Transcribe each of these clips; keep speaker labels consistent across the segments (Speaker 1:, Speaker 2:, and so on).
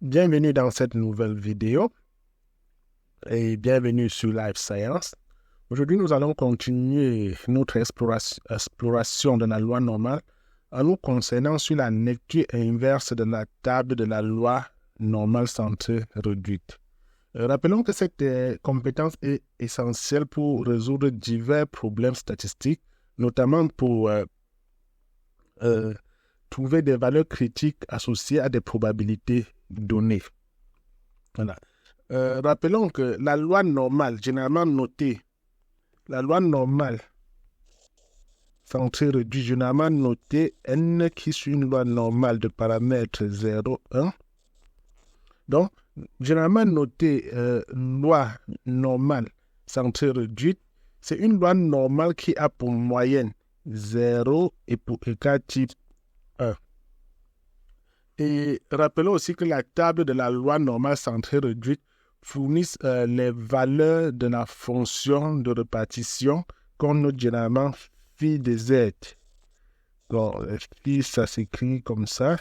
Speaker 1: Bienvenue dans cette nouvelle vidéo et bienvenue sur Life Science. Aujourd'hui, nous allons continuer notre exploration de la loi normale en nous concernant sur la lecture inverse de la table de la loi normale centrée réduite. Rappelons que cette compétence est essentielle pour résoudre divers problèmes statistiques, notamment pour trouver des valeurs critiques associées à des probabilités données. Voilà. Rappelons que la loi normale, généralement notée, la loi normale centrée réduite, généralement notée N qui suit une loi normale de paramètres 0, 1. Donc, généralement notée loi normale centrée réduite, c'est une loi normale qui a pour moyenne 0 et pour écart type 1. Et rappelons aussi que la table de la loi normale centrée réduite fournit les valeurs de la fonction de répartition qu'on note généralement phi de z. Donc, phi, ça s'écrit comme ça,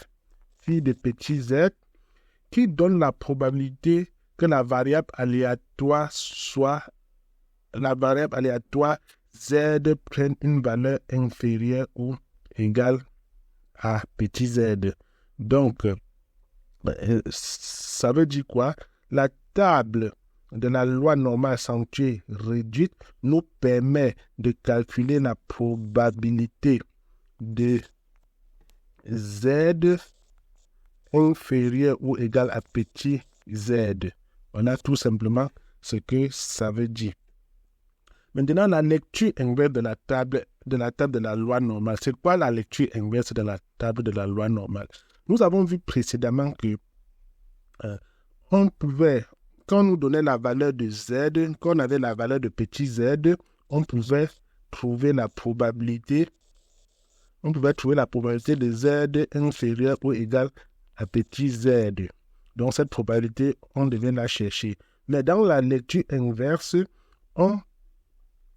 Speaker 1: phi de petit z, qui donne la probabilité que la variable aléatoire soit la variable aléatoire z prenne une valeur inférieure ou égale à petit z. Donc, ça veut dire quoi? La table de la loi normale centrée réduite nous permet de calculer la probabilité de z inférieur ou égal à petit z. On a tout simplement ce que ça veut dire. Maintenant, la lecture inverse de la table de la loi normale. C'est quoi la lecture inverse de la table de la loi normale? Nous avons vu précédemment que on pouvait, quand on nous donnait la valeur de z, quand on avait la valeur de petit z, on pouvait trouver la probabilité de z inférieur ou égal à petit z. Donc cette probabilité, on devait la chercher. Mais dans la lecture inverse, on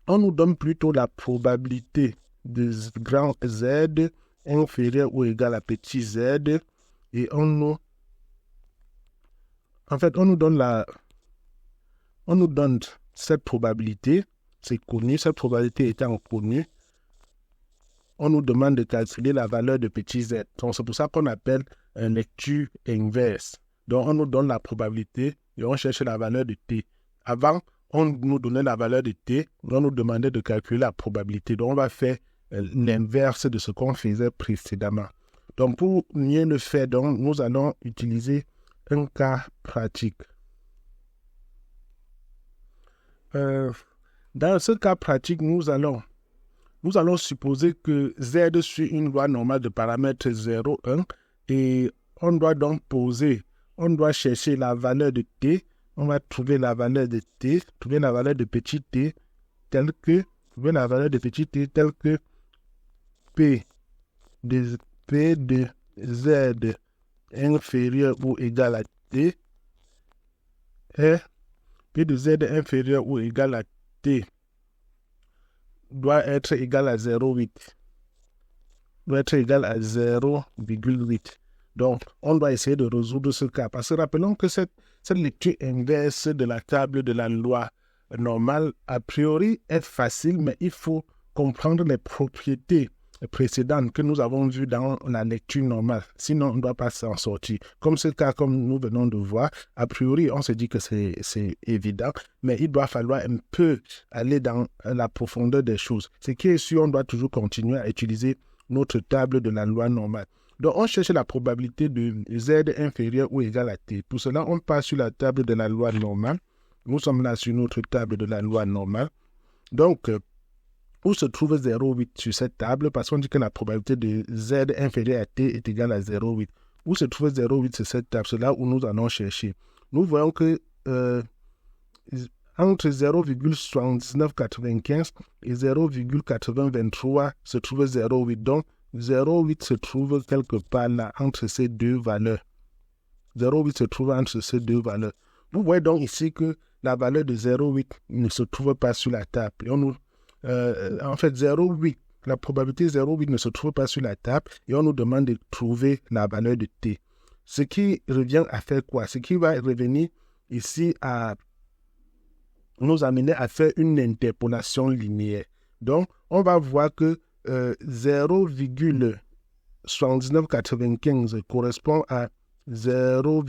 Speaker 1: nous donne plutôt la probabilité de grand z inférieur ou égal à petit z et on nous donne cette probabilité, c'est connu, cette probabilité étant connue, on nous demande de calculer la valeur de petit z. Donc c'est pour ça qu'on appelle une lecture inverse. Donc on nous donne la probabilité et on cherche la valeur de t. Avant, on nous donnait la valeur de t, on nous demandait de calculer la probabilité. Donc on va faire l'inverse de ce qu'on faisait précédemment. Donc pour mieux le faire, donc, nous allons utiliser un cas pratique. Dans ce cas pratique, nous allons supposer que z suit une loi normale de paramètres 0, 1 et on doit chercher la valeur de t. On va trouver la valeur de t, trouver la valeur de petit t telle que p de z inférieur ou égal à t et p de z inférieur ou égal à t doit être égal à 0,8. Doit être égal à 0,8. Donc, on doit essayer de résoudre ce cas. Parce que rappelons que cette lecture inverse de la table de la loi normale, a priori, est facile, mais il faut comprendre les propriétés précédentes que nous avons vues dans la lecture normale. Sinon, on ne doit pas s'en sortir. Comme ce cas, comme nous venons de voir, a priori, on se dit que c'est évident, mais il doit falloir un peu aller dans la profondeur des choses. Ce qui est sûr, on doit toujours continuer à utiliser notre table de la loi normale. Donc, on cherche la probabilité de z inférieur ou égal à t. Pour cela, on passe sur la table de la loi normale. Nous sommes là sur notre table de la loi normale. Donc, où se trouve 0,8 sur cette table? Parce qu'on dit que la probabilité de z inférieur à t est égale à 0,8. Où se trouve 0,8 sur cette table? C'est là où nous allons chercher. Nous voyons que entre 0,7995 et 0,8023 se trouve 0,8. Donc, 0,8 se trouve quelque part là, entre ces deux valeurs. 0,8 se trouve entre ces deux valeurs. Vous voyez donc ici que la valeur de 0,8 ne se trouve pas sur la table. Et en fait, 0,8, la probabilité 0,8 ne se trouve pas sur la table et on nous demande de trouver la valeur de t. ce qui revient à faire quoi? Ce qui va revenir ici à nous amener à faire une interpolation linéaire. Donc, on va voir que 0,7995 correspond à 0,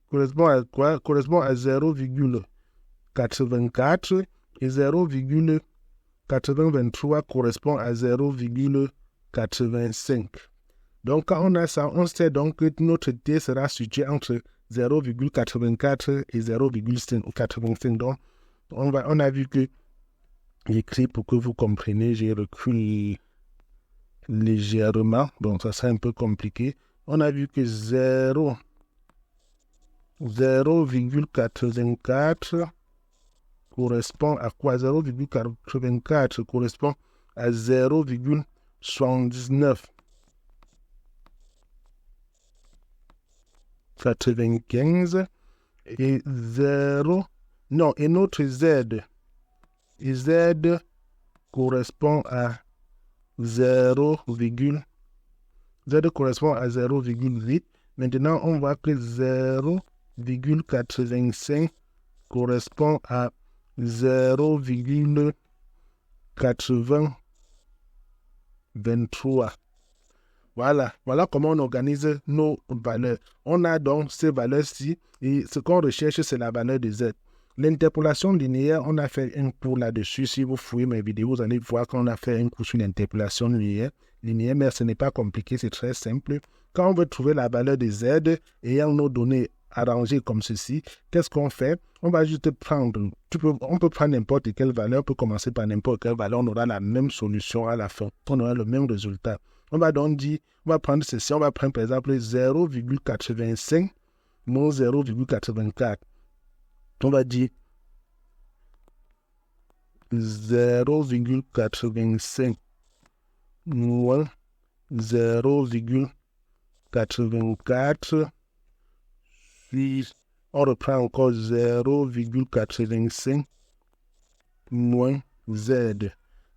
Speaker 1: correspond à quoi? Correspond à 0,84 et 0,8023 correspond à 0,85. Donc, quand on a ça, on sait donc que notre T sera situé entre 0,84 et 0,85. Donc, on a vu que j'écris pour que vous compreniez, j'ai reculé légèrement. Donc, ça sera un peu compliqué. On a vu que 0,84 correspond à quoi? 0,84 correspond à 0,79. 95 et 0. Non, et notre Z. Et Z correspond à 0, Z correspond à 0,8. Maintenant, on voit que 0,85 correspond à 0,8023. Voilà comment on organise nos valeurs. On a donc ces valeurs-ci et ce qu'on recherche, c'est la valeur de Z. L'interpolation linéaire, on a fait un cours là-dessus. Si vous fouillez mes vidéos, vous allez voir qu'on a fait un cours sur l'interpolation linéaire, mais ce n'est pas compliqué, c'est très simple. Quand on veut trouver la valeur de Z ayant nos données arrangées comme ceci, qu'est-ce qu'on fait? On va juste prendre, on peut prendre n'importe quelle valeur, on peut commencer par n'importe quelle valeur, on aura la même solution à la fin, on aura le même résultat. On va donc dire, on va prendre ceci, on va prendre par exemple 0,85 moins 0,84. On va dire 0,85 moins 0,84. Puis on reprend encore 0,85 moins Z.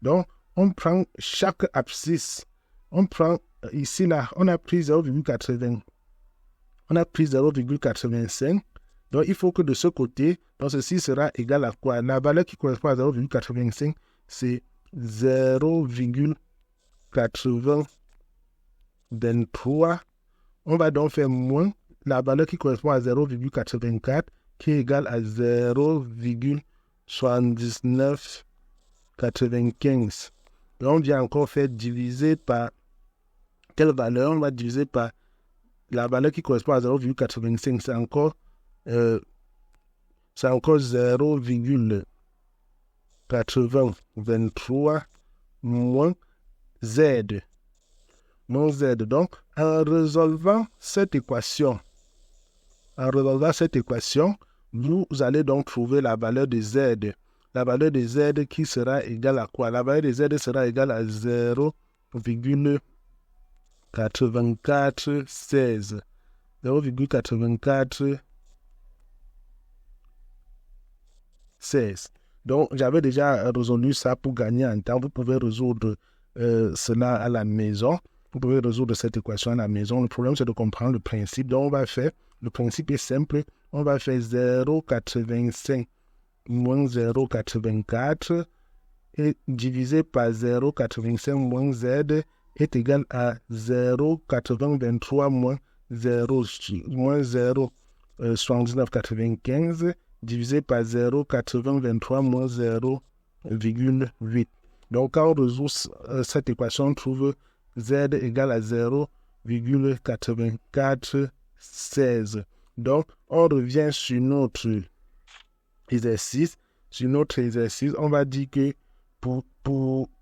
Speaker 1: Donc, on prend chaque abscisse. On prend ici, là, on a pris 0,80. On a pris 0,85. Donc, il faut que de ce côté, donc ceci sera égal à quoi? La valeur qui correspond à 0,85, c'est 0,8023. On va donc faire moins la valeur qui correspond à 0,84, qui est égale à 0,7995. Donc, on vient encore faire diviser par quelle valeur? On va diviser par la valeur qui correspond à 0,85. C'est encore 0,8023 moins Z. Moins Z. Donc, en résolvant cette équation, vous allez donc trouver la valeur de Z. La valeur de Z qui sera égale à quoi? La valeur de Z sera égale à 0,8416. 0,8416. Donc, j'avais déjà résolu ça pour gagner en temps. Vous pouvez résoudre cela à la maison. Vous pouvez résoudre cette équation à la maison. Le problème, c'est de comprendre le principe. Donc, on va faire, le principe est simple. On va faire 0,85 moins 0,84 et divisé par 0,85 moins Z est égal à 0,8023 moins 0,7995 divisé par 0,8023 moins 0,8. Donc, quand on résout cette équation, on trouve Z égale à 0,8416. Donc, on revient sur notre exercice. On va dire que pour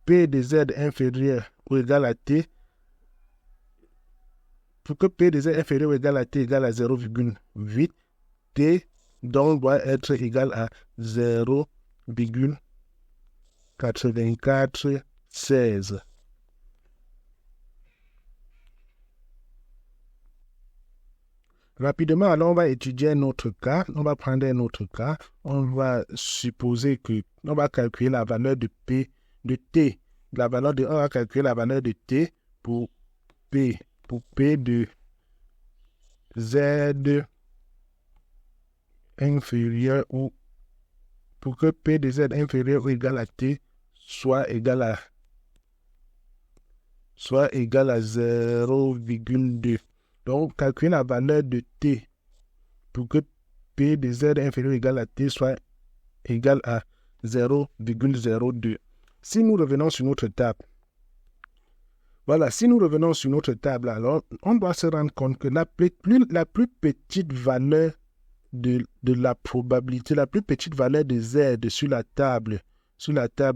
Speaker 1: P de Z inférieur ou égal à T, pour que P de Z inférieur ou égal à T égale à 0,8, T donc doit être égal à 0,8416. Rapidement, alors on va étudier un autre cas. On va prendre un autre cas. On va supposer que on va calculer la valeur de P de T. On va calculer la valeur de T pour P de Z inférieur ou pour que P de Z inférieur ou égal à T soit égal à 0,2. Donc, calculer la valeur de T pour que P de Z inférieur ou égal à T soit égal à 0,02. Si nous revenons sur notre table, voilà, si nous revenons sur notre table, alors, on doit se rendre compte que la plus petite valeur de la probabilité, la plus petite valeur de Z sur la table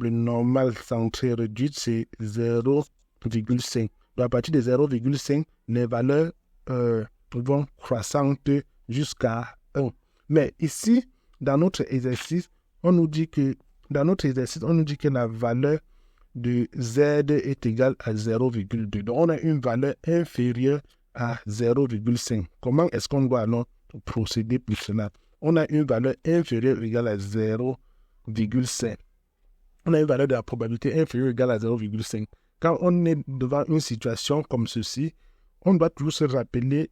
Speaker 1: normale centrée réduite, c'est 0,5. Donc, à partir de 0,5, les valeurs vont croissantes jusqu'à 1. Mais ici, dans notre exercice, on nous dit que la valeur de Z est égale à 0,2. Donc, on a une valeur inférieure à 0,5. Comment est-ce qu'on doit alors procéder pour cela? On a une valeur inférieure ou égale à 0,5. On a une valeur de la probabilité inférieure ou égale à 0,5. Quand on est devant une situation comme ceci, on doit toujours se rappeler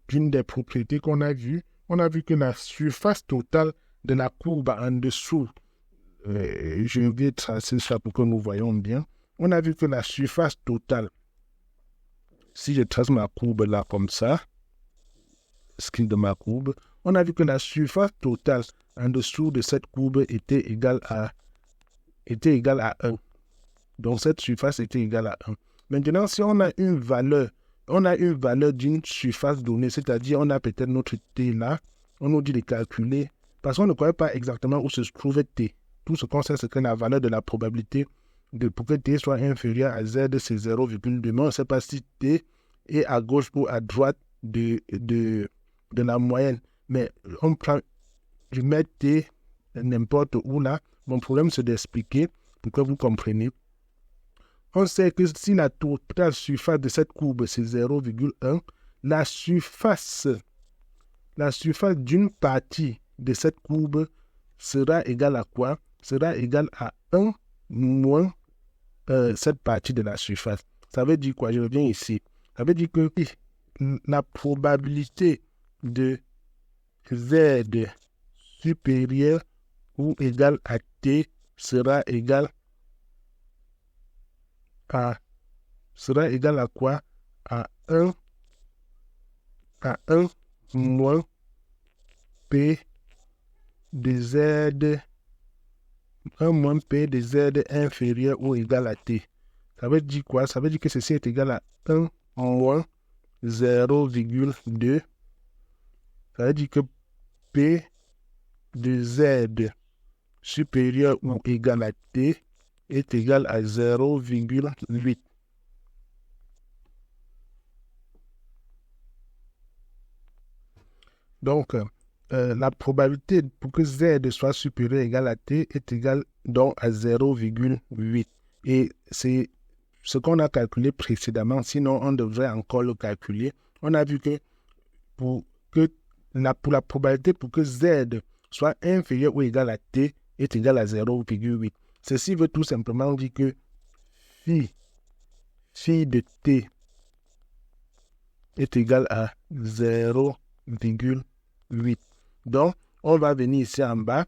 Speaker 1: d'une des propriétés qu'on a vues. On a vu que la surface totale de la courbe en dessous, je vais tracer ça pour que nous voyons bien. On a vu que la surface totale, si je trace ma courbe là comme ça, screen de ma courbe, on a vu que la surface totale en dessous de cette courbe était égale à 1. Donc cette surface était égale à 1. Maintenant, si on a une valeur d'une surface donnée, c'est-à-dire on a peut-être notre T là, on nous dit de calculer, parce qu'on ne connaît pas exactement où se trouvait T. Tout ce qu'on sait, c'est que la valeur de la probabilité pour que T soit inférieur à Z, c'est 0,2. Mais on ne sait pas si T est à gauche ou à droite de la moyenne. Mais je mets T n'importe où là. Mon problème, c'est d'expliquer pour que vous compreniez. On sait que si la totale surface de cette courbe, c'est 0,1, la surface d'une partie de cette courbe sera égale à quoi? Sera égale à 1 moins cette partie de la surface. Ça veut dire quoi? Je reviens ici. Ça veut dire que la probabilité de Z supérieur ou égal à T sera égale à quoi? À 1 moins P de Z, 1 moins P de Z inférieur ou égal à T. Ça veut dire quoi? Ça veut dire que ceci est égal à 1 moins 0,2. Ça veut dire que P de Z supérieur ou égal à T est égal à 0,8. Donc, la probabilité pour que Z soit supérieur ou égal à T est égale donc à 0,8. Et c'est ce qu'on a calculé précédemment, sinon on devrait encore le calculer. On a vu que pour la probabilité pour que Z soit inférieur ou égal à T est égal à 0,8. Ceci veut tout simplement dire que phi de T est égal à 0,8. Donc, on va venir ici en bas.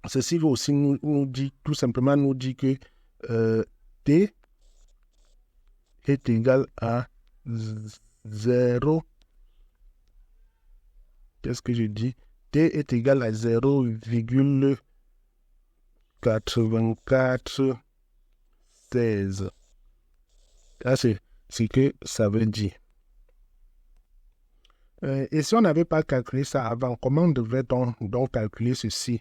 Speaker 1: Ceci veut aussi nous dire, tout simplement nous dire que T est égal à 0. Qu'est-ce que je dis? T est égal à 0,8416. Ça, c'est ce que ça veut dire. Et si on n'avait pas calculé ça avant, comment devrait-on donc calculer ceci?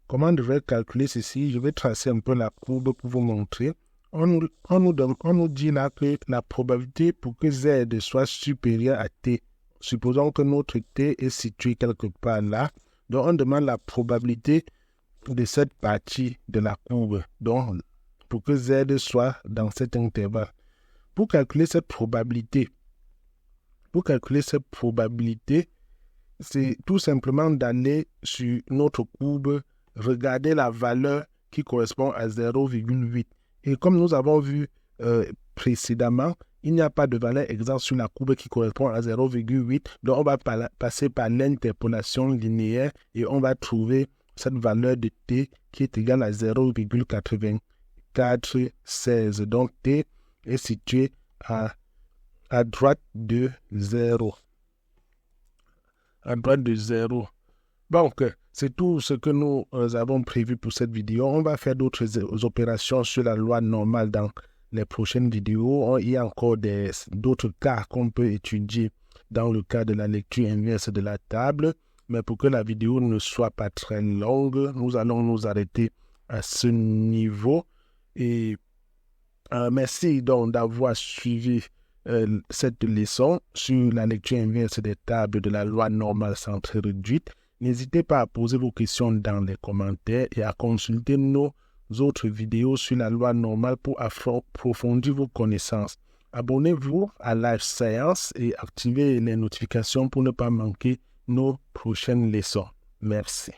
Speaker 1: Comment devrait calculer ceci? Je vais tracer un peu la courbe pour vous montrer. On nous dit là que la probabilité pour que Z soit supérieure à T, supposons que notre T est situé quelque part là, donc on demande la probabilité de cette partie de la courbe, donc pour que Z soit dans cet intervalle. Pour calculer cette probabilité, c'est tout simplement d'aller sur notre courbe, regarder la valeur qui correspond à 0,8. Et comme nous avons vu précédemment, il n'y a pas de valeur exacte sur la courbe qui correspond à 0,8. Donc, on va passer par l'interpolation linéaire et on va trouver cette valeur de t qui est égale à 0,8416. Donc, t est situé à droite de 0. À droite de 0. Donc, c'est tout ce que nous avons prévu pour cette vidéo. On va faire d'autres opérations sur la loi normale dans les prochaines vidéos. Il y a encore d'autres cas qu'on peut étudier dans le cas de la lecture inverse de la table. Mais pour que la vidéo ne soit pas très longue, nous allons nous arrêter à ce niveau. Et merci donc d'avoir suivi cette leçon sur la lecture inverse des tables de la loi normale centrée réduite. N'hésitez pas à poser vos questions dans les commentaires et à consulter nos autres vidéos sur la loi normale pour approfondir vos connaissances. Abonnez-vous à Life Science et activez les notifications pour ne pas manquer nos prochaines leçons. Merci.